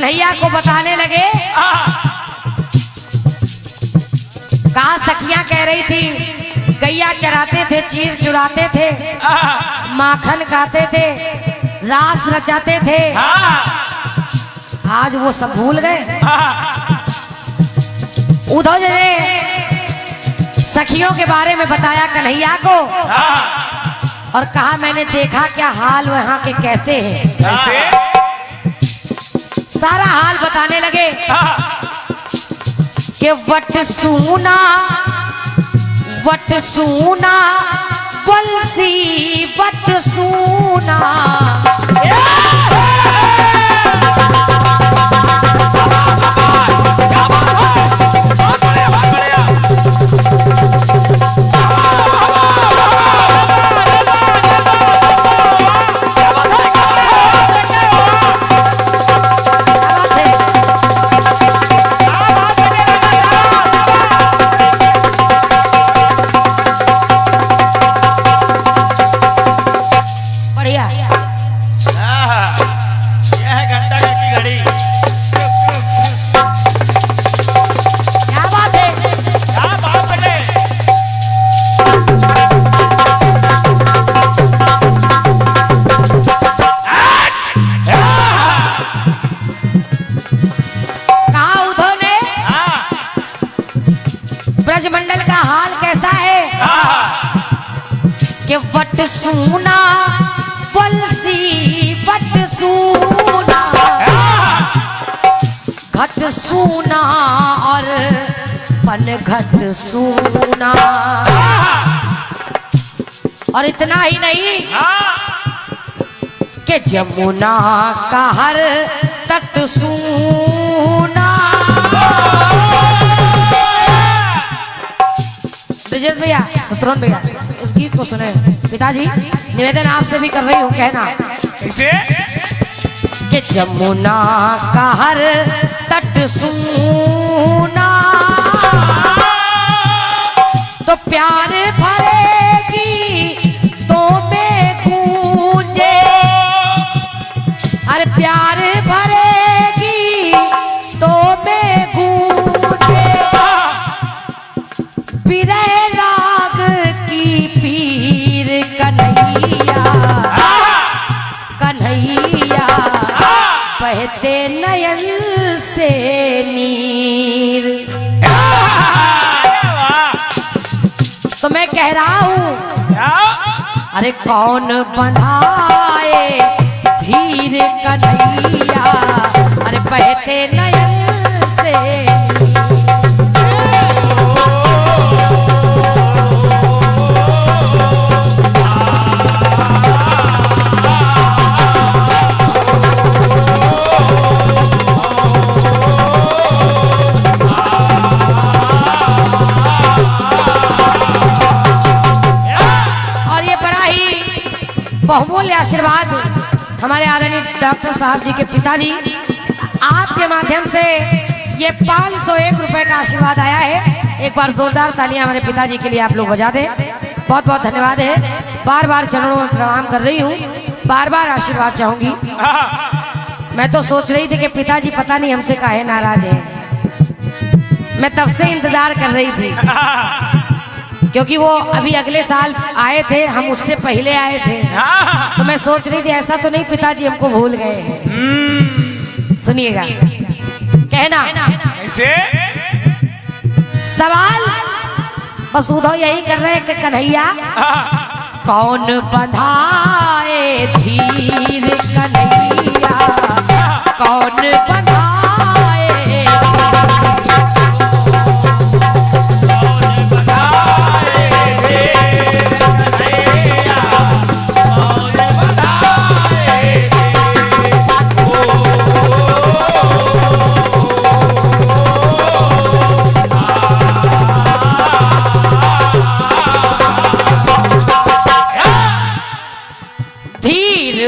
कन्हैया को बताने लगे। कहा सखियां कह रही थी गैया चराते थे, चीर चुराते थे, माखन खाते थे, रास रचाते थे, आज वो सब भूल गए। उद्धव जी ने सखियों के बारे में बताया कन्हैया को और कहा मैंने देखा क्या हाल वहां के कैसे हैं। सारा हाल बताने लगे कि वट सूना बंसी वट सूना। ब्रजमंडल का हाल कैसा है कि वट सूना बंसी वट सूना, घट सूना और पन घट सूना। और इतना ही नहीं कि जमुना का हर तट सूना। ब्रजेश भैया, शत्रुघ्न भैया, इस गीत को सुने। पिताजी निवेदन आपसे भी कर रही हूँ, कहना कैसे कि जमुना का हर तट सूना तो प्यार भरेगी तो में गूंजे। अरे प्यार भरेगी तो में गूंजे। बिरह राग की पीर कन्हैया, कन्हैया बहते नयन से नीर। तो मैं कह रहा हूँ अरे कौन बंधाए धीर कन्हैया, अरे बहते नयन से। बहुमूल्य आशीर्वाद हमारे आदरणीय डॉक्टर साहब जी के पिताजी, आपके माध्यम से ये 501 रुपए का आशीर्वाद आया है। एक बार जोरदार तालियां हमारे पिताजी के लिए आप लोग बजा दें। बहुत बहुत धन्यवाद है। बार बार चरणों में प्रणाम कर रही हूँ, बार बार आशीर्वाद चाहूंगी। मैं तो सोच रही थी कि पिताजी पता नहीं हमसे काहे नाराज है। मैं तब से इंतजार कर रही थी क्योंकि वो अभी अगले साल आए थे, हम उससे पहले आए थे। तो मैं सोच रही थी ऐसा तो नहीं पिताजी हमको भूल गए हैं। सुनिएगा, कहना कैसे सवाल बस उद्धव यही कर रहे हैं कि कन्हैया कौन बंधाए धीर कन्हैया, कौन बंधाए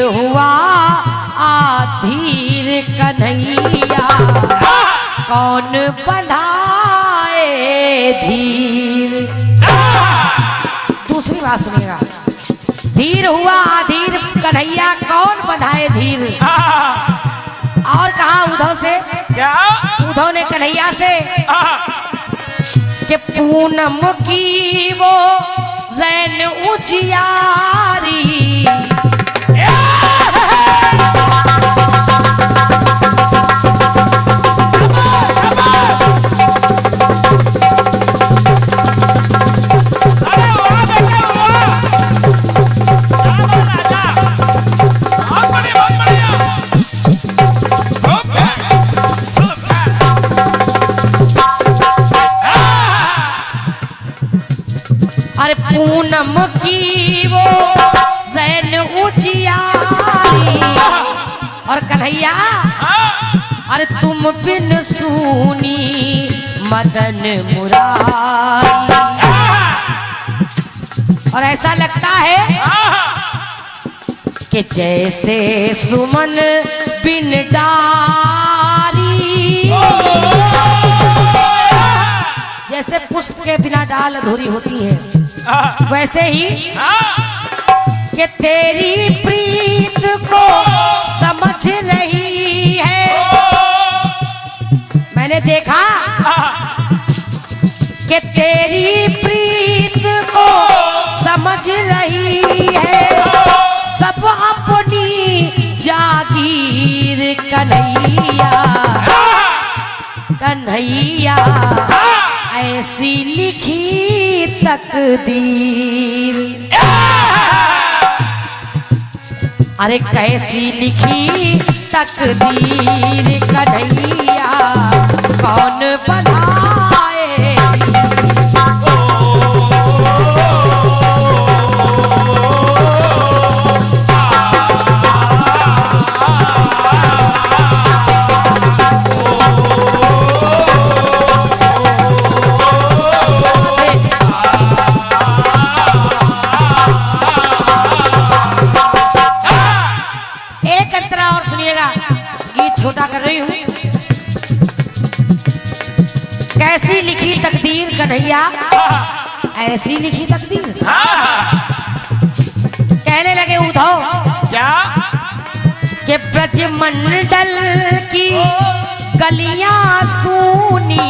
हुआ आधीर कन्हैया, कौन बंधाए धीर। दूसरी बात सुनिएगा, धीर हुआ आधीर कन्हैया, कौन बंधाए धीर। और कहा उद्धव से, क्या? उद्धव ने कन्हैया से कि पूनम की वो रैन उजियारी, अरे पूनम की वो रैन उजियारी, और कन्हैया अरे तुम बिन सूनी मदन मुरारी, और ऐसा लगता है कि जैसे सुमन बिन डारी, जैसे पुष्प के बिना डाल अधूरी होती है, वैसे ही कि तेरी प्रीत को समझ रही है। मैंने देखा कि तेरी प्रीत को समझ रही है, सब अपनी जागीर कन्हैया, कन्हैया ऐसी लिखी तकदीर, अरे कैसी लिखी तकदीर कन्हैया कौन बनाए। छोटा कर रही हूँ। कैसी लिखी तकदीर कन्हैया ऐसी लिखी तकदीर। कहने लगे उद्धव क्या कि ब्रजमंडल की गलियां सूनी,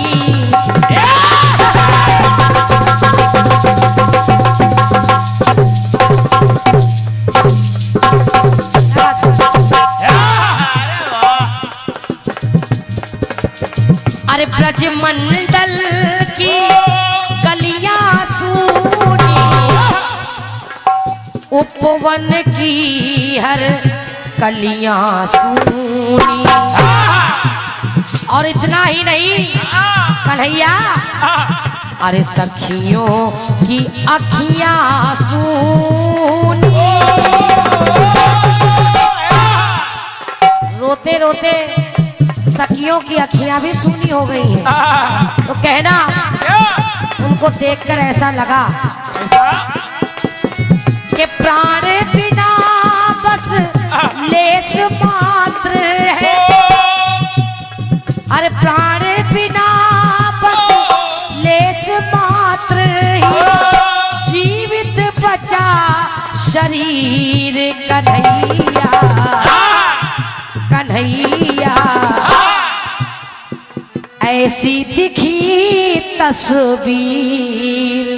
अरे ब्रजमंडल की गलियां सूनी, उपवन की हर कलियां सूनी, और इतना ही नहीं कन्हैया, अरे सखियों की अखियां सूनी, रोते रोते सखियों की अखियां भी सूनी हो गई हैं। तो कहना उनको देखकर ऐसा लगा कि प्राण बिना बस लेस मात्र है, अरे प्राण बिना बस लेस मात्र ही जीवित बचा शरीर कन्हैया, कन्हैया ऐसी दिखी तस्वीर,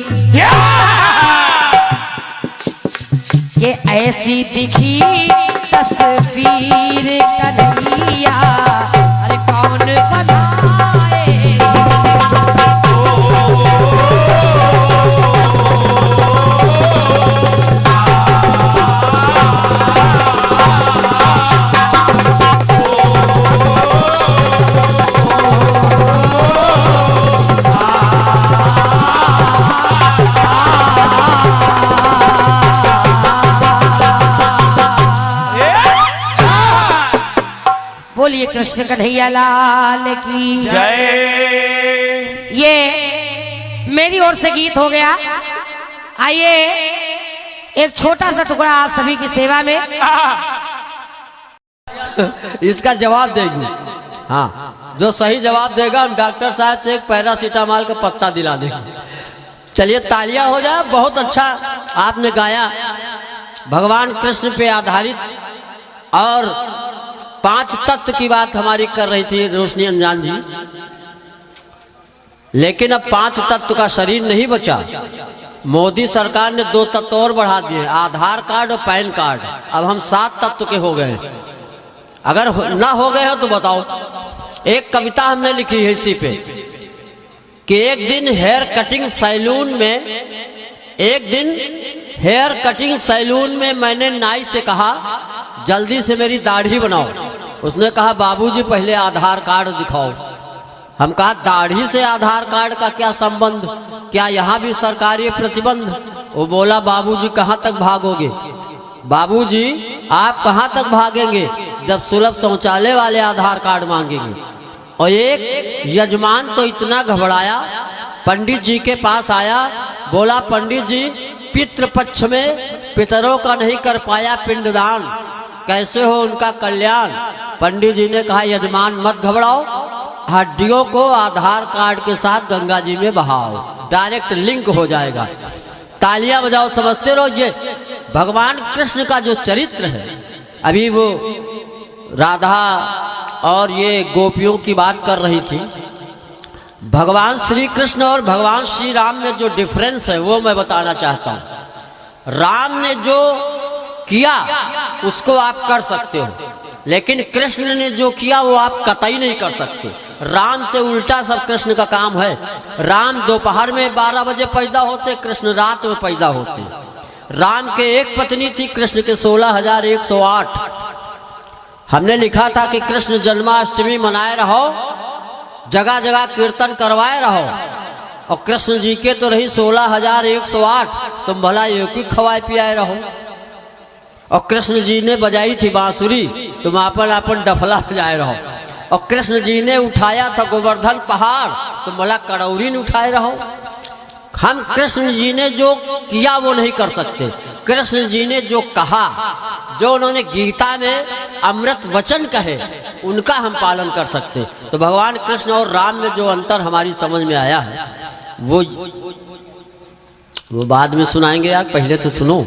ये ऐसी दिखी तस्वीर कन्हैया अरे कौन बनाए। बोलिए कृष्ण कन्हैया लाल की जय। ये मेरी ओर से गीत हो गया। आइए एक छोटा सा टुकड़ा आप सभी की सेवा में इसका जवाब देगी। हाँ, जो सही जवाब देगा हम डॉक्टर साहब से एक पैरासीटामोल का पत्ता दिला देंगे। चलिए तालियां हो जाए। बहुत अच्छा आपने गाया, भगवान कृष्ण पे आधारित और 5 तत्व की बात हमारी कर रही थी रोशनी अनजान जी, लेकिन अब 5 तत्व का शरीर नहीं बचा। मोदी सरकार ने 2 तत्व और बढ़ा दिए, आधार कार्ड और पैन कार्ड। अब हम 7 तत्व के हो गए हैं। अगर ना हो गए हो तो बताओ। एक कविता हमने लिखी है इसी पे कि एक दिन हेयर कटिंग सैलून में मैंने नाई से कहा जल्दी से मेरी दाढ़ी बनाओ। उसने कहा बाबूजी पहले आधार कार्ड दिखाओ। हम कहा दाढ़ी से आधार कार्ड का क्या संबंध, क्या यहाँ भी सरकारी प्रतिबंध? वो बोला बाबूजी कहाँ तक भागोगे, बाबूजी आप कहाँ तक भागेंगे जब सुलभ शौचालय वाले आधार कार्ड मांगेंगे। और एक यजमान तो इतना घबराया, पंडित जी के पास आया, बोला पंडित जी पितृपक्ष में पितरों का नहीं कर पाया पिंडदान, कैसे हो उनका कल्याण? पंडित जी ने कहा यजमान मत घबराओ, हड्डियों को आधार कार्ड के साथ गंगा जी में बहाओ, डायरेक्ट लिंक हो जाएगा। तालियां बजाओ, समझते रहो। ये भगवान कृष्ण का जो चरित्र है, अभी वो राधा और ये गोपियों की बात कर रही थी। भगवान श्री कृष्ण और भगवान श्री राम में जो डिफरेंस है वो मैं बताना चाहता हूँ। राम ने जो किया उसको आप कर सकते हो, लेकिन कृष्ण ने जो किया वो आप कतई नहीं कर सकते। राम से उल्टा सब कृष्ण का काम है। राम दोपहर में 12 बजे पैदा होते, कृष्ण रात में पैदा होते। राम के एक पत्नी थी, कृष्ण के 16,108। हमने लिखा था कि कृष्ण जन्माष्टमी मनाए रहो, जगह जगह कीर्तन करवाए रहो। और कृष्ण जी के तो रही 16,108, तुम भला एक ही खवाए पियाए रहो। और कृष्ण जी ने बजाई थी बांसुरी, तुम अपन डफला बजाए रहो। और कृष्ण जी ने उठाया था गोवर्धन पहाड़, तुम भला कड़ौरी न उठाए रहो। हम कृष्ण जी ने जो किया वो नहीं कर सकते। कृष्ण जी ने जो कहा, जो उन्होंने गीता में अमृत वचन कहे, उनका हम पालन कर सकते। तो भगवान कृष्ण और राम में जो अंतर हमारी समझ में आया है वो बाद में सुनाएंगे। यार पहले तो सुनो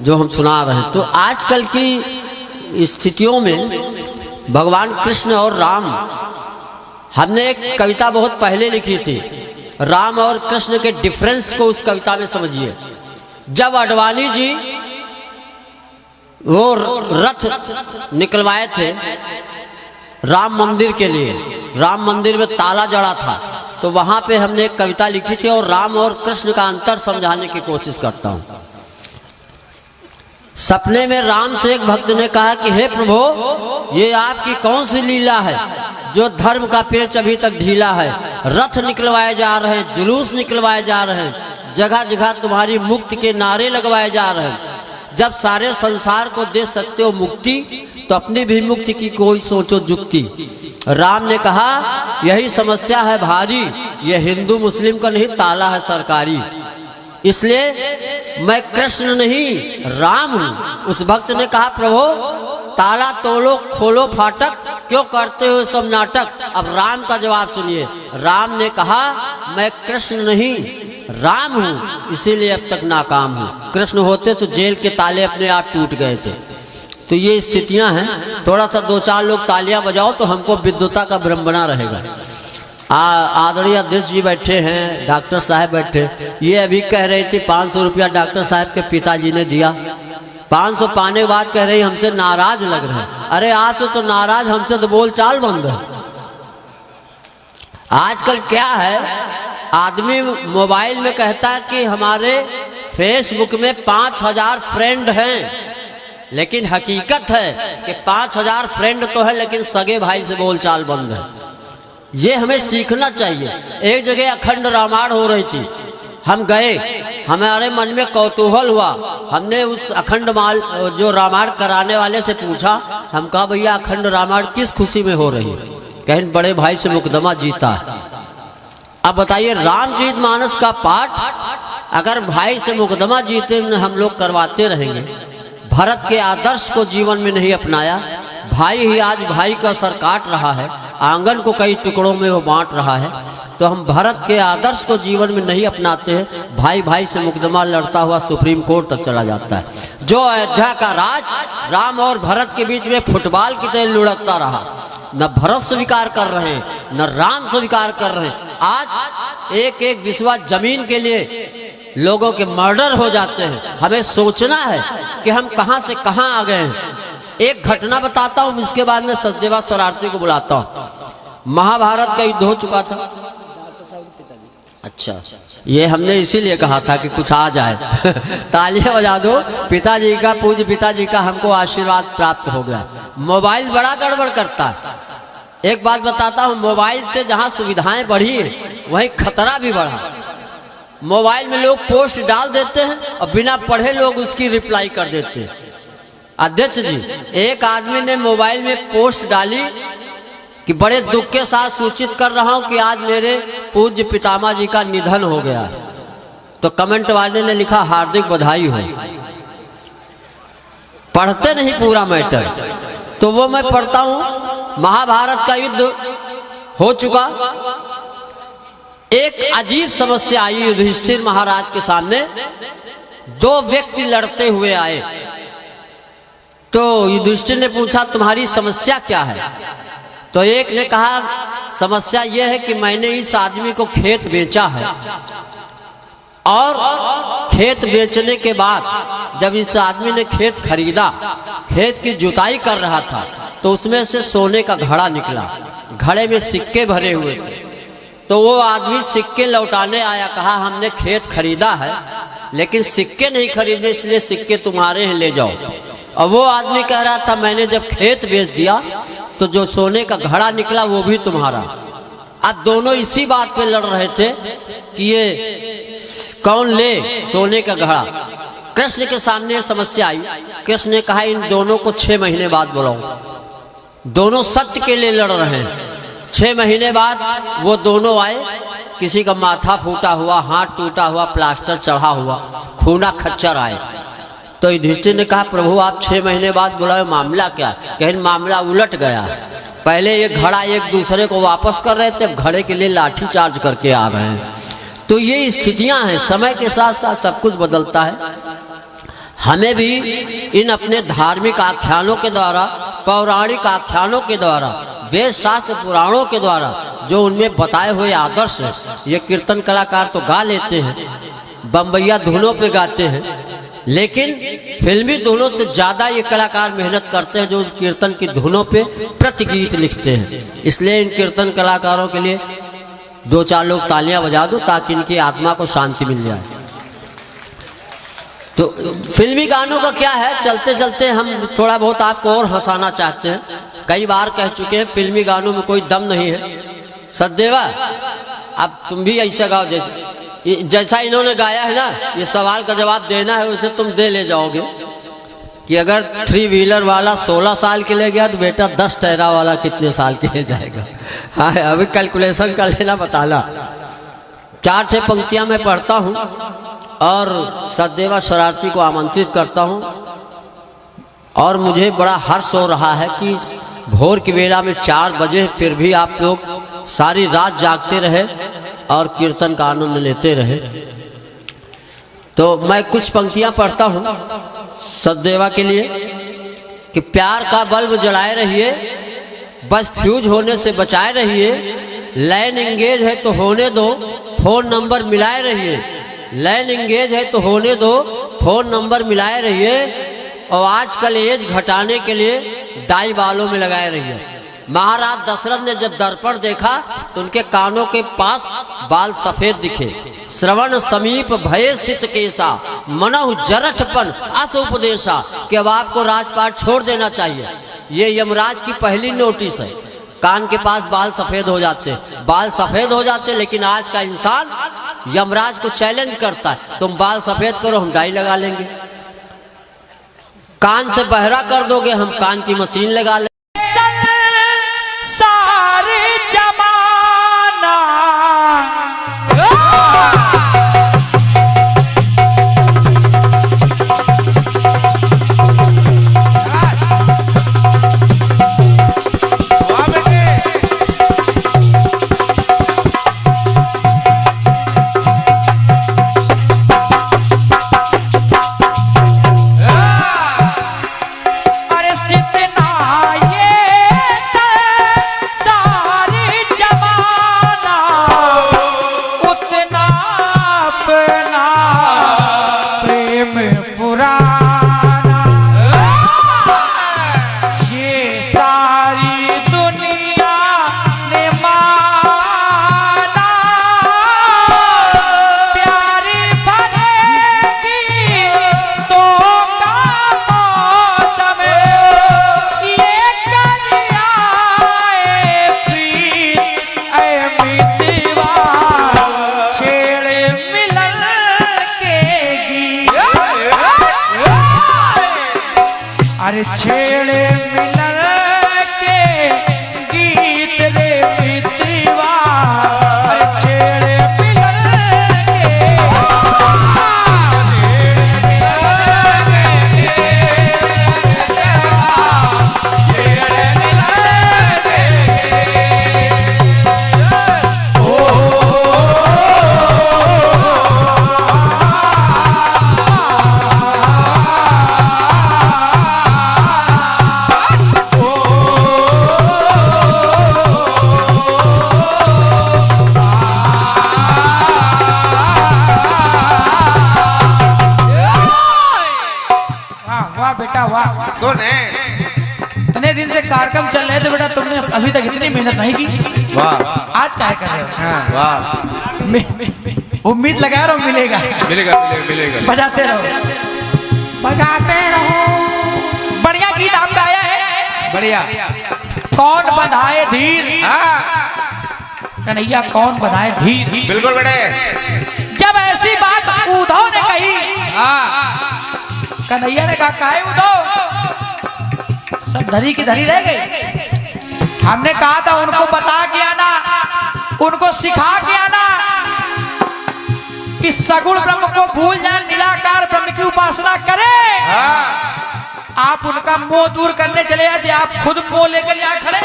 जो हम सुना रहे हैं। तो आजकल की स्थितियों में भगवान कृष्ण और राम, हमने एक कविता बहुत पहले लिखी थी, राम और कृष्ण के डिफरेंस को उस कविता में समझिए। जब अडवाणी जी वो रथ निकलवाए थे राम मंदिर के लिए, राम मंदिर में ताला जड़ा था, तो वहां पे हमने एक कविता लिखी थी और राम और कृष्ण का अंतर समझाने की कोशिश करता हूं। सपने में राम से एक भक्त ने कहा कि हे प्रभु, ये आपकी कौन सी लीला है जो धर्म का पेच अभी तक ढीला है। रथ निकलवाए जा रहे हैं, जुलूस निकलवाए जा रहे हैं, जगह जगह तुम्हारी मुक्ति के नारे लगवाए जा रहे हैं। जब सारे संसार को दे सकते हो मुक्ति, तो अपनी भी मुक्ति की कोई सोचो जुक्ति। राम ने कहा यही समस्या है भारी, ये हिंदू मुस्लिम का नहीं, ताला है सरकारी, इसलिए मैं कृष्ण नहीं राम हूं। उस भक्त ने कहा प्रभु ताला तोलो खोलो फाटक, क्यों करते हो सब नाटक? अब राम का जवाब सुनिए। राम ने कहा मैं कृष्ण नहीं राम हूं, इसीलिए अब तक नाकाम हूं। कृष्ण होते तो जेल के ताले अपने आप टूट गए थे। तो ये स्थितियां हैं। थोड़ा सा 2-4 लोग तालियां बजाओ तो हमको विद्वता का भ्रम बना रहेगा। आदरणीय अध्यक्ष जी बैठे हैं, डॉक्टर साहब बैठे। ये अभी कह रही थी 500 रुपया डॉक्टर साहब के पिताजी ने दिया। 500 पाने के बाद कह रही हमसे नाराज लग रहे हैं। अरे आज तो नाराज, हमसे तो बोल चाल बंद है। आजकल क्या है, आदमी मोबाइल में कहता है कि हमारे फेसबुक में 5000 फ्रेंड हैं, लेकिन हकीकत है कि 5000 फ्रेंड तो है, लेकिन सगे भाई से बोलचाल बंद है। ये हमें सीखना चाहिए। एक जगह अखंड रामायण हो रही थी, हम गए, हमारे मन में कौतूहल हुआ। हमने उस अखंड जो रामायण कराने वाले से पूछा, हम कहा भैया अखंड रामायण किस खुशी में हो रही है? कहीं बड़े भाई से मुकदमा जीता है। अब बताइए रामचरित मानस का पाठ अगर भाई से मुकदमा जीते हम लोग करवाते रहेंगे, भरत के आदर्श को जीवन में नहीं अपनाया, भाई ही आज भाई का सर काट रहा है, आंगन को कई टुकड़ों में वो बांट रहा है। तो हम भरत के आदर्श को जीवन में नहीं अपनाते हैं, भाई भाई से मुकदमा लड़ता हुआ सुप्रीम कोर्ट तक चला जाता है। जो अयोध्या का राज राम और भरत के बीच में फुटबॉल की तरह लुढ़कता रहा, न भरत स्वीकार कर रहे हैं न राम स्वीकार कर रहे हैं। आज एक एक विश्वा जमीन के लिए लोगों के मर्डर हो जाते हैं। हमें सोचना है कि हम कहां से कहां आ गए हैं। एक घटना बताता हूं, इसके बाद में सचदेवा शरारती को बुलाता हूं। महाभारत का युद्ध हो चुका था। अच्छा, ये हमने इसीलिए कहा था कि कुछ आ जाए। तालियां बजा दो। पिताजी का, पूज्य पिताजी का हमको आशीर्वाद प्राप्त हो गया। मोबाइल बड़ा गड़बड़ करता है। एक बात बताता हूँ, मोबाइल से जहाँ सुविधाएं बढ़ी है वहीं खतरा भी बढ़ा। मोबाइल में लोग पोस्ट डाल देते हैं और बिना पढ़े लोग उसकी रिप्लाई कर देते हैं। अध्यक्ष जी, एक आदमी ने मोबाइल में पोस्ट डाली कि बड़े दुख के साथ सूचित कर रहा हूं कि आज मेरे पूज्य पितामह जी का निधन हो गया। तो कमेंट वाले ने लिखा हार्दिक बधाई हो। पढ़ते नहीं पूरा मैटर, तो वो मैं पढ़ता हूं। महाभारत का युद्ध हो चुका। एक अजीब समस्या आई युधिष्ठिर महाराज के सामने। दो व्यक्ति लड़ते हुए आए, तो युधिष्ठिर ने पूछा तुम्हारी समस्या क्या है? तो एक ने कहा समस्या यह है कि मैंने इस आदमी को खेत बेचा है, और खेत बेचने के बाद जब इस आदमी ने खेत खरीदा, खेत की जुताई कर रहा था, तो उसमें से सोने का घड़ा निकला। घड़े में सिक्के भरे हुए थे। तो वो आदमी सिक्के लौटाने आया, कहा हमने खेत खरीदा है लेकिन सिक्के नहीं खरीदे, इसलिए सिक्के तुम्हारे हैं, ले जाओ। और वो आदमी कह रहा था मैंने जब खेत बेच दिया तो जो सोने का घड़ा निकला वो भी तुम्हारा। अब दोनों इसी बात पे लड़ रहे थे कि ये कौन ले सोने का घड़ा। कृष्ण के सामने समस्या आई। कृष्ण ने कहा इन दोनों को 6 महीने बाद बुलाओ। दोनों सत्य के लिए लड़ रहे हैं। 6 महीने बाद वो दोनों आए। किसी का माथा फूटा हुआ, हाथ टूटा हुआ, प्लास्टर चढ़ा हुआ, खूना खच्चर आए। तो युधिष्ठिर ने कहा प्रभु आप 6 महीने बाद बुलाए, मामला क्या? कहें मामला उलट गया। पहले ये घड़ा एक दूसरे को वापस कर रहे थे, अब घड़े के लिए लाठी चार्ज करके आ रहे हैं। तो ये स्थितियां हैं, समय के साथ साथ सब कुछ बदलता है। हमें भी इन अपने धार्मिक आख्यानों के द्वारा, पौराणिक आख्यानों के द्वारा, वेद शास्त्र पुराणों के द्वारा जो उनमें बताए हुए आदर्श है, ये कीर्तन कलाकार तो गा लेते हैं, बम्बैया धुनों पे गाते हैं, लेकिन फिल्मी धुनों से ज्यादा ये कलाकार मेहनत करते हैं जो कीर्तन की धुनों पे प्रतिगीत लिखते हैं। इसलिए इन कीर्तन कलाकारों के लिए 2-4 लोग तालियां बजा दो ताकि इनकी आत्मा को शांति मिल जाए। तो फिल्मी गानों का क्या है, चलते चलते हम थोड़ा बहुत आपको और हंसाना चाहते हैं। कई बार कह चुके हैं फिल्मी गानों में कोई दम नहीं है। सचदेवा अब तुम भी ऐसा गाओ जैसा इन्होंने गाया है ना। ये सवाल का जवाब देना है, उसे तुम दे ले जाओगे कि अगर 3 व्हीलर वाला 16 साल के ले गया तो बेटा 10 टहरा वाला कितने साल के ले जाएगा। हाँ अभी कैलकुलेशन कर लेना, बताना। 4-6 पंक्तियां मैं पढ़ता हूँ और सचदेवा शरारती को आमंत्रित करता हूँ। और मुझे बड़ा हर्ष हो रहा है कि भोर की वेला में 4 बजे फिर भी आप लोग सारी रात जागते रहे और कीर्तन का आनंद लेते रहे। तो मैं कुछ पंक्तियां पढ़ता हूं सचदेवा के लिए कि प्यार का बल्ब जलाए रहिए, बस फ्यूज होने से बचाए रहिए। लाइन एंगेज है तो होने दो, फोन नंबर मिलाए रहिए। लाइन एंगेज है तो होने दो, फोन नंबर मिलाए रहिए। और आजकल एज घटाने के लिए डाई बालों में लगाए रहिए। महाराज दशरथ ने जब दर्पण देखा तो उनके कानों के पास बाल सफेद दिखे। श्रवण समीप भय सित केसा, मनहु जरठपन अस उपदेशा, कि अब आपको राजपाट छोड़ देना चाहिए। ये यमराज की पहली नोटिस है। कान के पास बाल सफेद हो जाते, बाल सफेद हो जाते, लेकिन आज का इंसान यमराज को चैलेंज करता है तुम बाल सफेद करो हम डाई लगा लेंगे। कान से बहरा कर दोगे हम कान की मशीन लगा लेंगे। सारे जमाना अरे छेड़े मिलन के गीत रे मितवा, अरे छेड़े मिलन के वाह बेटा वाह। कौन है? इतने दिन से कार्यक्रम चल रहे थे बेटा, तुमने अभी तक इतनी मेहनत नहीं की। वाह आज क्या कर रहे हो? वाह, उम्मीद लगा रहा हूँ मिलेगा। मिलेगा मिलेगा मिलेगा। बजाते रहो बजाते रहो। बढ़िया गीत आपका आया है, बढ़िया। कौन बधाए धीर, हाँ कन्हैया कौन बधाए धीर। बिल्कुल बेटे। जब ऐसी बात उद्धव ने कही, कन्हैया ने कहा काहे उद्धव, सब धरी की धरी रह गई। हमने कहा था उनको बता के आना, उनको सिखा के आना कि सगुण ब्रह्म को भूल जाए, निराकार ब्रह्म की उपासना करें। हाँ आप उनका मोह दूर करने चले जाते, आप खुद मोह लेकर यहाँ खड़े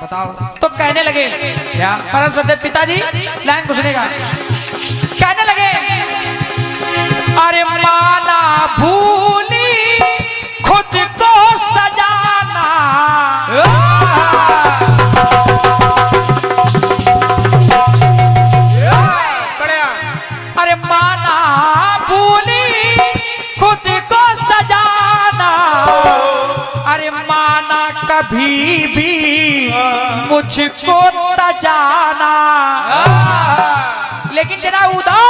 बताओ। तो कहने लगे क्या परम सत्य पिताजी, लाइन घुसनेगा, कहने लगे अरे माना भूली खुद को सजाना, बढ़िया। अरे माना भूली खुद को सजाना, अरे माना कभी भी मुझको तजाना। लेकिन जरा उद्धव,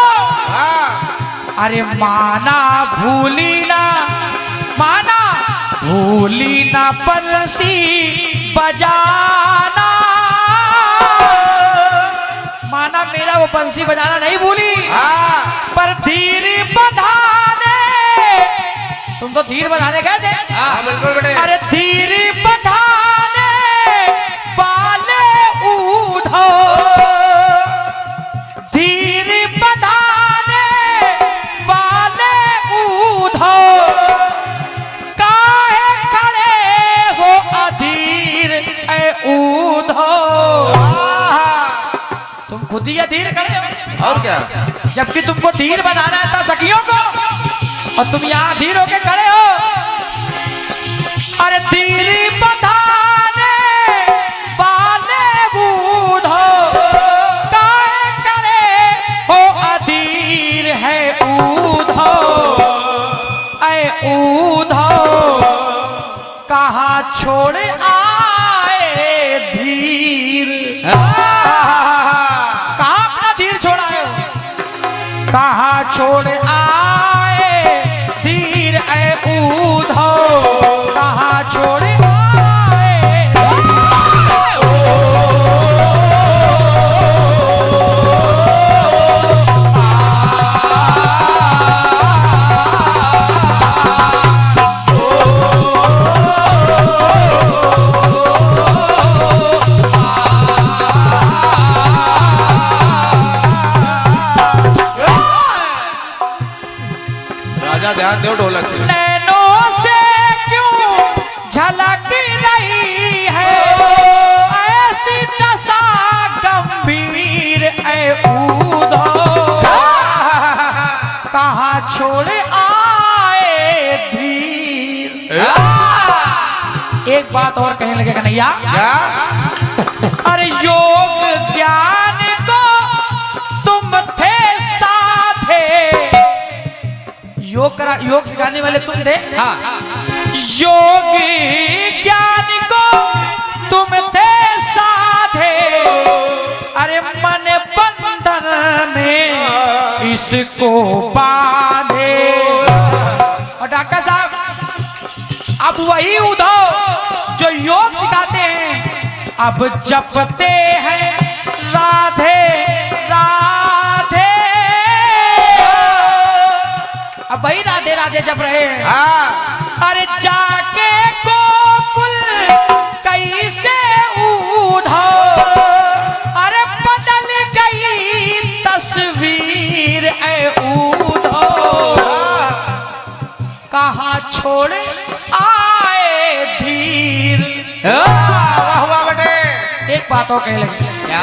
अरे माना भूली ना, माना भूली ना बंसी बजाना, माना मेरा वो बंसी बजाना नहीं भूली, पर धीर बधाने, तुम तो धीर बधाने गए थे। बिल्कुल बेटे। अरे धीर बधाने वाले उद्धव, धीर बधाने वाले उद्धव, काहे खड़े हो अधीर ए उद्धव। तुम खुद ही अधीर खड़े हो, और क्या? जबकि तुमको धीर बनाना था सखियों को, और तुम यहाँ धीर होके खड़े हो। अरे धीर बधाने वाले उद्धव, काहे खड़े हो अधीर है उद्धव ऐ उद्धव, कहाँ छोड़ आए धीर, कहाँ अपना धीर छोड़ा है, कहाँ छोड़ आए धीर ऐ उद्धव, कहाँ छोड़ आए। राजा ध्यान दो ढोलक पे। नैनों से क्यों झलक रही है ऐसी दशा गंभीर ऐ उद्धव, कहाँ छोड़ आए धीर। एक बात और कहने लगे कन्हैया, क्या? अरे योग ज्ञान को तुम थे साथे, योग सिखाने वाले तुम थे। योग ज्ञान को तुम थे साथे, अरे मन बंधन में इसको बांधे। और डॉक्टर साहब, अब वही उद्धव जो योग सिखाते हैं, अब जपते हैं राधे राधे, अब वही राधे राधे जप रहे हैं। अरे जाके उधो कहाँ छोड़ आए धीर। वाह वाह बेटे। एक बात और कहने लगे, क्या?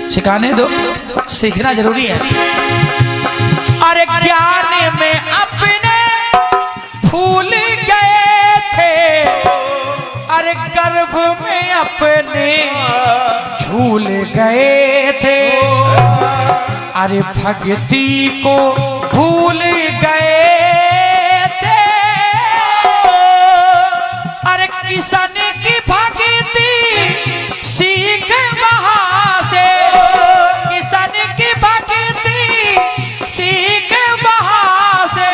सिखाने दो, सीखना जरूरी है। अरे ज्ञान में अपने फूल गए थे, अरे गर्भ में अपने झूल गए थे, अरे भक्ति को भूल गए थे, अरे किसान की भक्ति सीख वहां से, किसान की भक्ति सीख वहां से,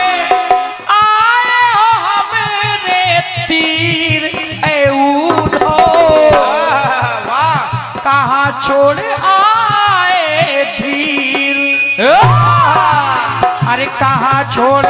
आए हो हमरे तीर ए उधो कहाँ छोड़ आए धीर। अरे कहाँ छोड़